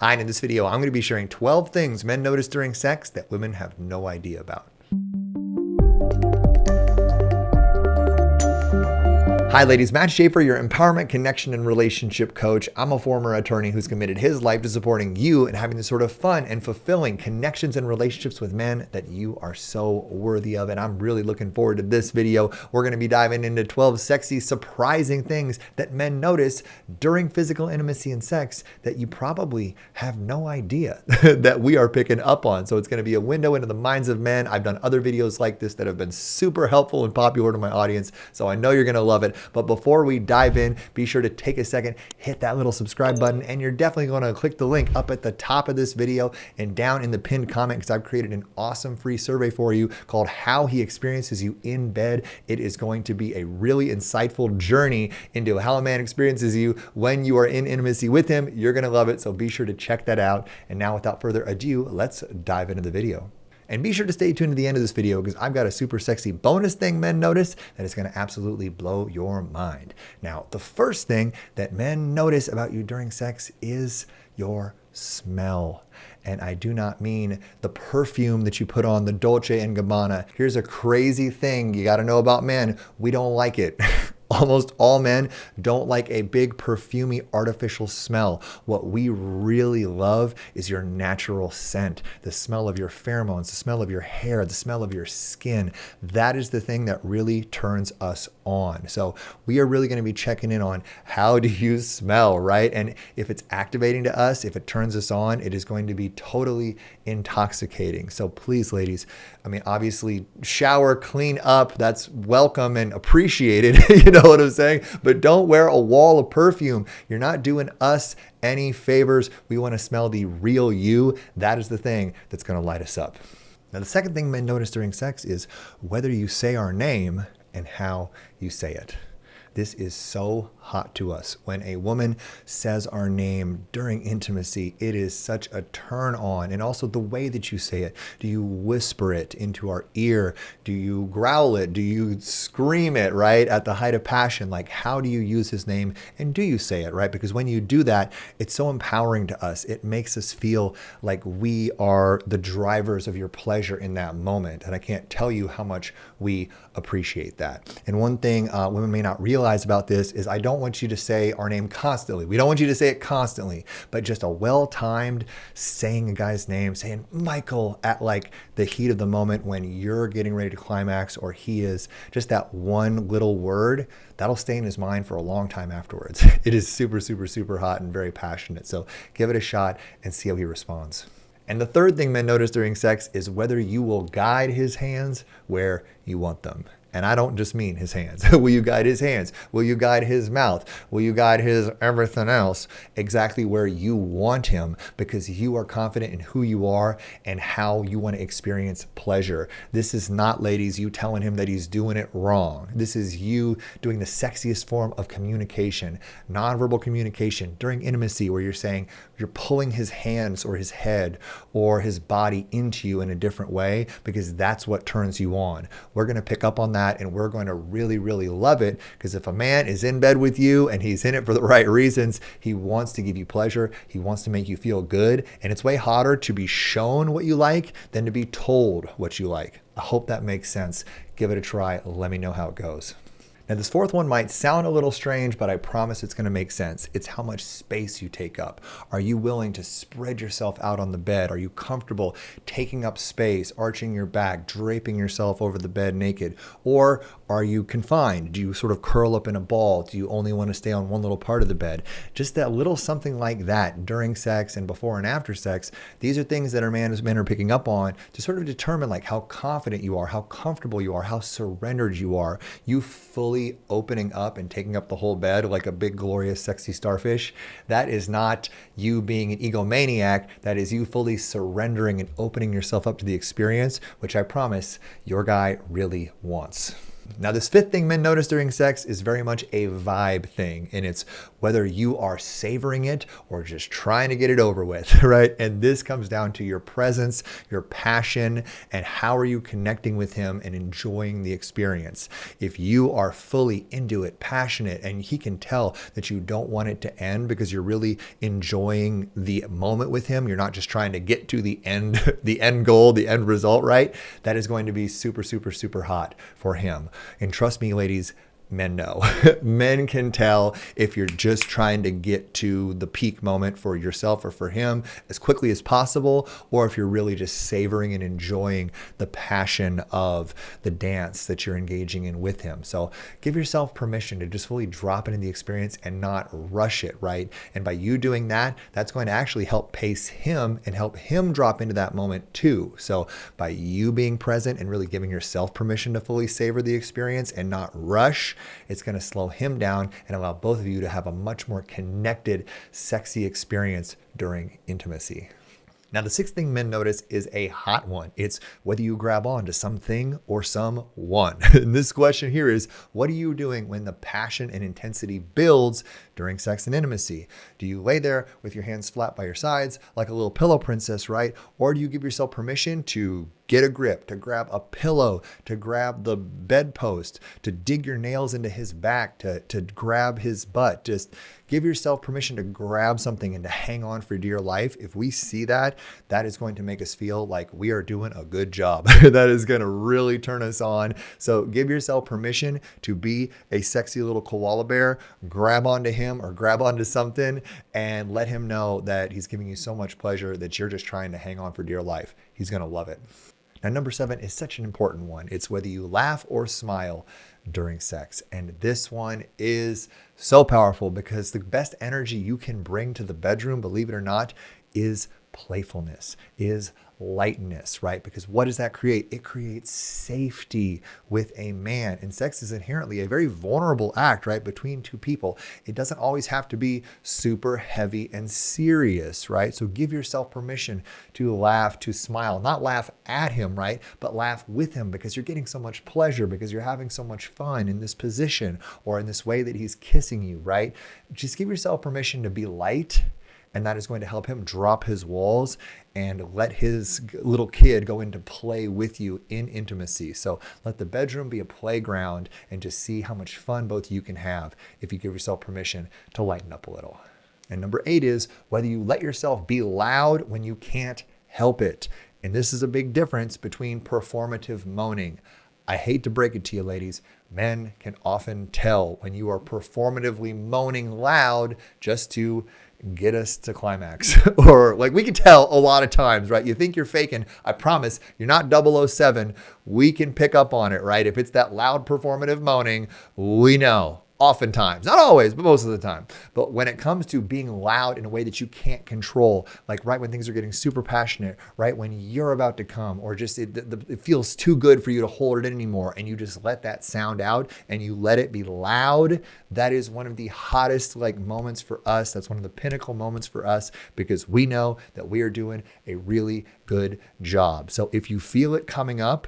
Hi, and in this video, I'm going to be sharing 12 things men notice during sex that women have no idea about. Hi ladies, Matt Shaffer, your empowerment, connection, and relationship coach. I'm a former attorney who's committed his life to supporting you and having the sort of fun and fulfilling connections and relationships with men that you are so worthy of. And I'm really looking forward to this video. We're going to be diving into 12 sexy, surprising things that men notice during physical intimacy and sex that you probably have no idea that we are picking up on. So it's going to be a window into the minds of men. I've done other videos like this that have been super helpful and popular to my audience, so I know you're going to love it. But before we dive in, be sure to take a second, hit that little subscribe button, and you're definitely going to click the link up at the top of this video and down in the pinned comment, because I've created an awesome free survey for you called How He Experiences You in Bed. It is going to be a really insightful journey into how a man experiences you when you are in intimacy with him. You're going to love it, so be sure to check that out. And now, without further ado, let's dive into the video. And be sure to stay tuned to the end of this video, because I've got a super sexy bonus thing men notice that is going to absolutely blow your mind. Now, the first thing that men notice about you during sex is your smell. And I do not mean the perfume that you put on, the Dolce & Gabbana. Here's a crazy thing you got to know about men. We don't like it. Almost all men don't like a big perfumey artificial smell. What we really love is your natural scent, the smell of your pheromones, the smell of your hair, the smell of your skin. That is the thing that really turns us on. So we are really going to be checking in on how do you smell, right? And if it's activating to us, if it turns us on, it is going to be totally intoxicating. So please, ladies, I mean, obviously shower, clean up, that's welcome and appreciated. You know what I'm saying? But don't wear a wall of perfume. You're not doing us any favors. We want to smell the real you. That is the thing that's going to light us up. Now, the second thing men notice during sex is whether you say our name and how you say it. This is so hot to us. When a woman says our name during intimacy, it is such a turn on. And also the way that you say it. Do you whisper it into our ear? Do you growl it? Do you scream it, right? At the height of passion, like how do you use his name and do you say it, right? Because when you do that, it's so empowering to us. It makes us feel like we are the drivers of your pleasure in that moment. And I can't tell you how much we appreciate that. And one thing women may not realize about this is I don't want you to say our name constantly. We don't want you to say it constantly, but just a well-timed saying a guy's name, saying Michael at like the heat of the moment when you're getting ready to climax or he is, just that one little word, that'll stay in his mind for a long time afterwards. It is super, super, super hot and very passionate. So give it a shot and see how he responds. And the third thing men notice during sex is whether you will guide his hands where you want them. And I don't just mean his hands. Will you guide his hands? Will you guide his mouth? Will you guide his everything else exactly where you want him, because you are confident in who you are and how you want to experience pleasure. This is not, ladies, you telling him that he's doing it wrong. This is you doing the sexiest form of communication, nonverbal communication during intimacy, where you're saying you're pulling his hands or his head or his body into you in a different way, because that's what turns you on. We're going to pick up on that. And we're going to really, really love it, because if a man is in bed with you and he's in it for the right reasons, he wants to give you pleasure. He wants to make you feel good. And it's way hotter to be shown what you like than to be told what you like. I hope that makes sense. Give it a try. Let me know how it goes. Now, this fourth one might sound a little strange, but I promise it's going to make sense. It's how much space you take up. Are you willing to spread yourself out on the bed? Are you comfortable taking up space, arching your back, draping yourself over the bed naked? Or are you confined? Do you sort of curl up in a ball? Do you only want to stay on one little part of the bed? Just that little something like that during sex and before and after sex. These are things that our men are picking up on to sort of determine like how confident you are, how comfortable you are, how surrendered you are. You fully opening up and taking up the whole bed like a big, glorious, sexy starfish. That is not you being an egomaniac. That is you fully surrendering and opening yourself up to the experience, which I promise your guy really wants. Now, this fifth thing men notice during sex is very much a vibe thing, and it's whether you are savoring it or just trying to get it over with, right? And this comes down to your presence, your passion, and how are you connecting with him and enjoying the experience. If you are fully into it, passionate, and he can tell that you don't want it to end because you're really enjoying the moment with him, you're not just trying to get to the end, the end goal, the end result, right? That is going to be super, super, super hot for him. And trust me, ladies, men know. Men can tell if you're just trying to get to the peak moment for yourself or for him as quickly as possible, or if you're really just savoring and enjoying the passion of the dance that you're engaging in with him. So give yourself permission to just fully drop into the experience and not rush it, right? And by you doing that, that's going to actually help pace him and help him drop into that moment too. So by you being present and really giving yourself permission to fully savor the experience and not rush, it's going to slow him down and allow both of you to have a much more connected, sexy experience during intimacy. Now, the sixth thing men notice is a hot one. It's whether you grab on to something or someone. And this question here is, what are you doing when the passion and intensity builds during sex and intimacy? Do you lay there with your hands flat by your sides like a little pillow princess, right? Or do you give yourself permission to get a grip, to grab a pillow, to grab the bedpost, to dig your nails into his back, to grab his butt? Just give yourself permission to grab something and to hang on for dear life. If we see that, that is going to make us feel like we are doing a good job. That is going to really turn us on. So give yourself permission to be a sexy little koala bear, grab onto him or grab onto something and let him know that he's giving you so much pleasure that you're just trying to hang on for dear life. He's going to love it. Now, number 7 is such an important one. It's whether you laugh or smile during sex. And this one is so powerful because the best energy you can bring to the bedroom, believe it or not, is playfulness, is lightness, right? Because what does that create? It creates safety with a man. And sex is inherently a very vulnerable act, right? Between two people. It doesn't always have to be super heavy and serious, right? So give yourself permission to laugh, to smile, not laugh at him, right? But laugh with him because you're getting so much pleasure, because you're having so much fun in this position or in this way that he's kissing you, right? Just give yourself permission to be light. And that is going to help him drop his walls and let his little kid go into play with you in intimacy. So let the bedroom be a playground and just see how much fun both you can have if you give yourself permission to lighten up a little. And number 8 is whether you let yourself be loud when you can't help it. And this is a big difference between performative moaning. I hate to break it to you, ladies. Men can often tell when you are performatively moaning loud just to get us to climax. Or like we can tell a lot of times, right? You think you're faking. I promise you're not 007. We can pick up on it, right? If it's that loud performative moaning, we know. Oftentimes, not always, but most of the time. But when it comes to being loud in a way that you can't control, like right when things are getting super passionate, right when you're about to come, or just it feels too good for you to hold it in anymore, and you just let that sound out and you let it be loud, that is one of the hottest moments for us. That's one of the pinnacle moments for us because we know that we are doing a really good job. So if you feel it coming up,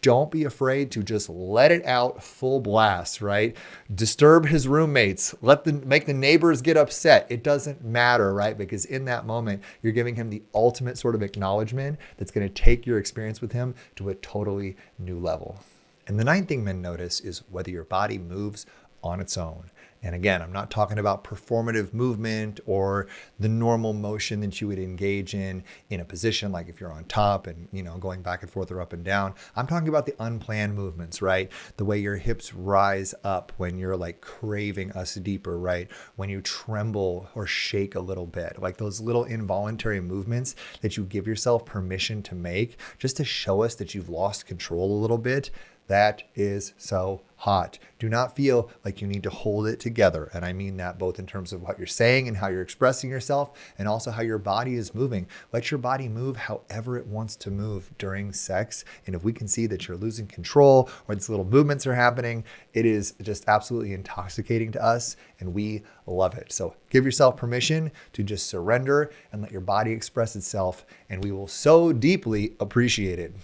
don't be afraid to just let it out full blast, right? Disturb his roommates. Make the neighbors get upset. It doesn't matter, right? Because in that moment, you're giving him the ultimate sort of acknowledgement that's going to take your experience with him to a totally new level. And the 9th thing men notice is whether your body moves on its own. And again, I'm not talking about performative movement or the normal motion that you would engage in a position, like if you're on top and, going back and forth or up and down. I'm talking about the unplanned movements, right? The way your hips rise up when you're craving us deeper, right? When you tremble or shake a little bit, like those little involuntary movements that you give yourself permission to make just to show us that you've lost control a little bit. That is so hot. Do not feel like you need to hold it together. And I mean that both in terms of what you're saying and how you're expressing yourself and also how your body is moving. Let your body move however it wants to move during sex. And if we can see that you're losing control or these little movements are happening, it is just absolutely intoxicating to us and we love it. So give yourself permission to just surrender and let your body express itself and we will so deeply appreciate it.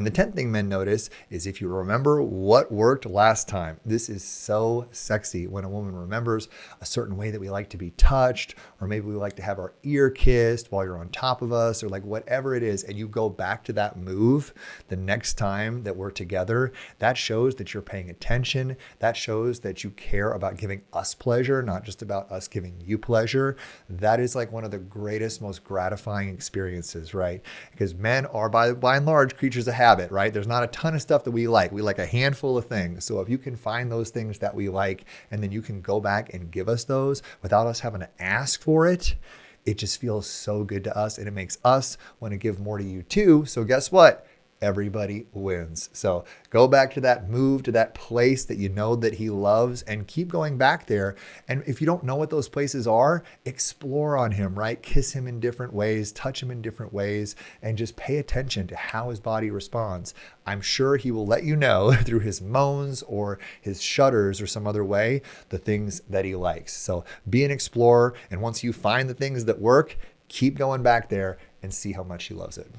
And the 10th thing men notice is if you remember what worked last time. This is so sexy when a woman remembers a certain way that we like to be touched, or maybe we like to have our ear kissed while you're on top of us, or like whatever it is, and you go back to that move the next time that we're together. That shows that you're paying attention. That shows that you care about giving us pleasure, not just about us giving you pleasure. That is like one of the greatest, most gratifying experiences, right? Because men are by and large creatures of habit, right? There's not a ton of stuff that we like. We like a handful of things. So if you can find those things that we like, and then you can go back and give us those without us having to ask for it, it just feels so good to us, and it makes us want to give more to you too. So guess what? Everybody wins. So go back to that move, to that place that you know that he loves, and keep going back there. And if you don't know what those places are, explore on him, right? Kiss him in different ways, touch him in different ways, and just pay attention to how his body responds. I'm sure he will let you know through his moans or his shudders or some other way, the things that he likes. So be an explorer. And once you find the things that work, keep going back there and see how much he loves it.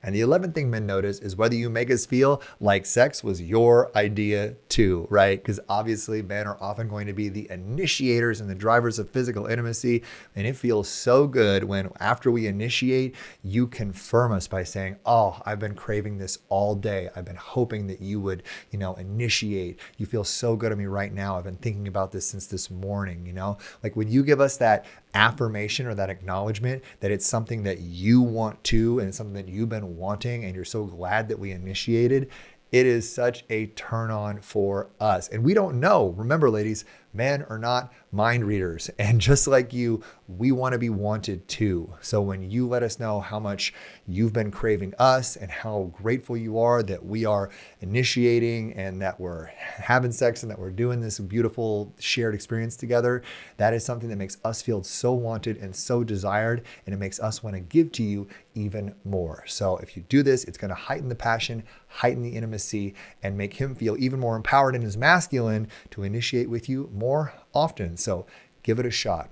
And the 11th thing men notice is whether you make us feel like sex was your idea too, right? Because obviously men are often going to be the initiators and the drivers of physical intimacy. And it feels so good when after we initiate, you confirm us by saying, oh, I've been craving this all day. I've been hoping that you would, initiate. You feel so good on me right now. I've been thinking about this since this morning, Like when you give us that affirmation or that acknowledgement that it's something that you want to, and it's something that you've been wanting, and you're so glad that we initiated, it is such a turn on for us. And we don't know. Remember, ladies, men are not mind readers. And just like you, we want to be wanted too. So when you let us know how much you've been craving us and how grateful you are that we are initiating and that we're having sex and that we're doing this beautiful shared experience together, that is something that makes us feel so wanted and so desired. And it makes us want to give to you even more. So if you do this, it's going to heighten the passion, heighten the intimacy, and make him feel even more empowered in his masculine to initiate with you more often. So give it a shot.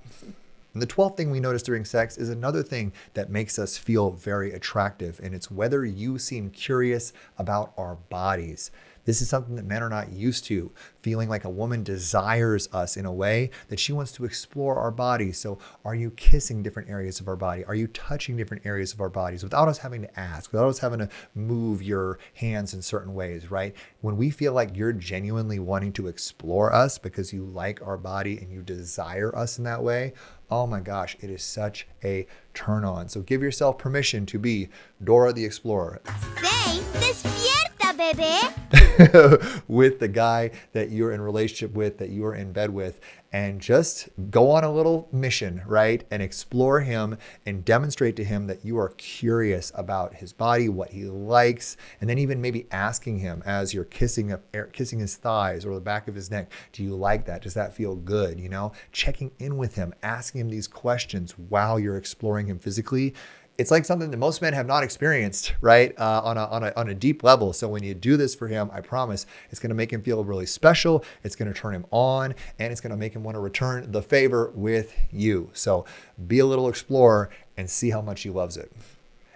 And the 12th thing we notice during sex is another thing that makes us feel very attractive, and it's whether you seem curious about our bodies. This is something that men are not used to, feeling like a woman desires us in a way that she wants to explore our bodies. So are you kissing different areas of our body? Are you touching different areas of our bodies without us having to ask, without us having to move your hands in certain ways, right? When we feel like you're genuinely wanting to explore us because you like our body and you desire us in that way, oh my gosh, it is such a turn on. So give yourself permission to be Dora the Explorer. Say, despierta, baby. With the guy that you're in relationship with, that you're in bed with, and just go on a little mission, right? And explore him and demonstrate to him that you are curious about his body, what he likes, and then even maybe asking him as you're kissing his thighs or the back of his neck, do you like that? Does that feel good? Checking in with him, asking him these questions while you're exploring him physically. It's like something that most men have not experienced, right? On a deep level. So when you do this for him, I promise it's going to make him feel really special. It's going to turn him on, and it's going to make him want to return the favor with you. So be a little explorer and see how much he loves it.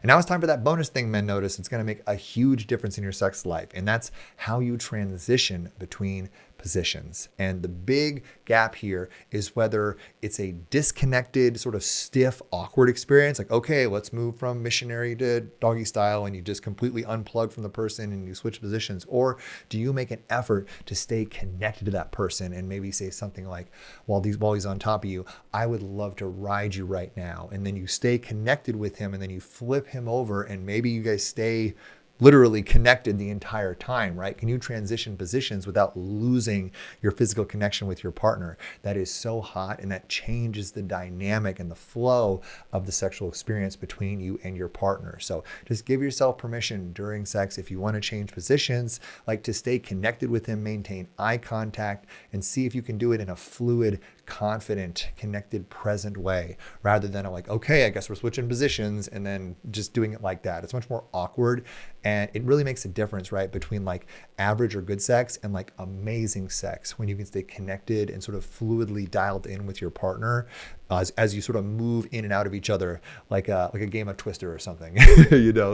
And now it's time for that bonus thing men notice. It's going to make a huge difference in your sex life. And that's how you transition between positions. And the big gap here is whether it's a disconnected, sort of stiff, awkward experience. Like, okay, let's move from missionary to doggy style, and you just completely unplug from the person and you switch positions. Or do you make an effort to stay connected to that person and maybe say something like, while he's on top of you, I would love to ride you right now. And then you stay connected with him, and then you flip him over, and maybe you guys stay literally connected the entire time, right? Can you transition positions without losing your physical connection with your partner? That is so hot, and that changes the dynamic and the flow of the sexual experience between you and your partner. So just give yourself permission during sex, if you want to change positions, like to stay connected with him, maintain eye contact, and see if you can do it in a fluid, confident, connected, present way, rather than like, okay, I guess we're switching positions, and then just doing it like that. It's much more awkward, And it really makes a difference, right, between like average or good sex and like amazing sex, when you can stay connected and sort of fluidly dialed in with your partner as you sort of move in and out of each other like a game of Twister or something,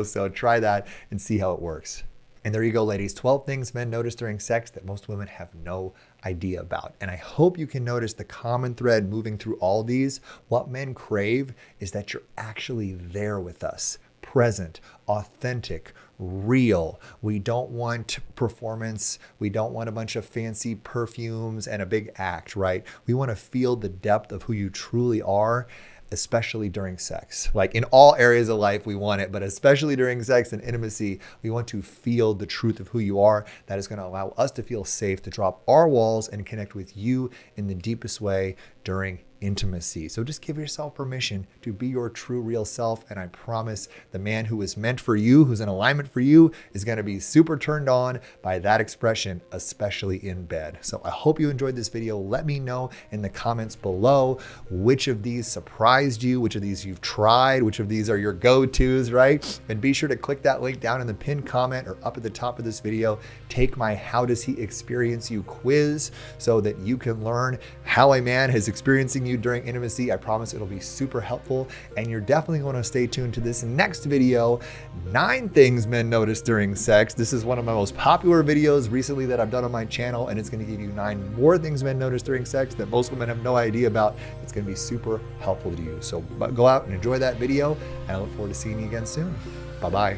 So try that and see how it works. And there you go, ladies. 12 things men notice during sex that most women have no idea about. And I hope you can notice the common thread moving through all these. What men crave is that you're actually there with us, present, authentic, real. We don't want performance. We don't want a bunch of fancy perfumes and a big act, right? We want to feel the depth of who you truly are, especially during sex. Like in all areas of life, we want it, but especially during sex and intimacy, we want to feel the truth of who you are. That is going to allow us to feel safe to drop our walls and connect with you in the deepest way during intimacy. So just give yourself permission to be your true, real self. And I promise the man who is meant for you, who's in alignment for you, is going to be super turned on by that expression, especially in bed. So I hope you enjoyed this video. Let me know in the comments below which of these surprised you, which of these you've tried, which of these are your go-tos, right? And be sure to click that link down in the pinned comment or up at the top of this video. Take my How Does He Experience You quiz so that you can learn how a man is experiencing you during intimacy. I promise it'll be super helpful, and you're definitely going to stay tuned to this next video, 9 things men notice during sex. This is one of my most popular videos recently that I've done on my channel, and it's going to give you 9 more things men notice during sex that most women have no idea about. It's going to be super helpful to you. So go out and enjoy that video, and I look forward to seeing you again soon. Bye-bye.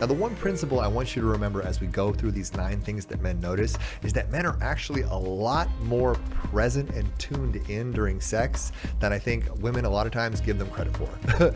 Now, the one principle I want you to remember as we go through these 9 things that men notice is that men are actually a lot more present and tuned in during sex than I think women a lot of times give them credit for.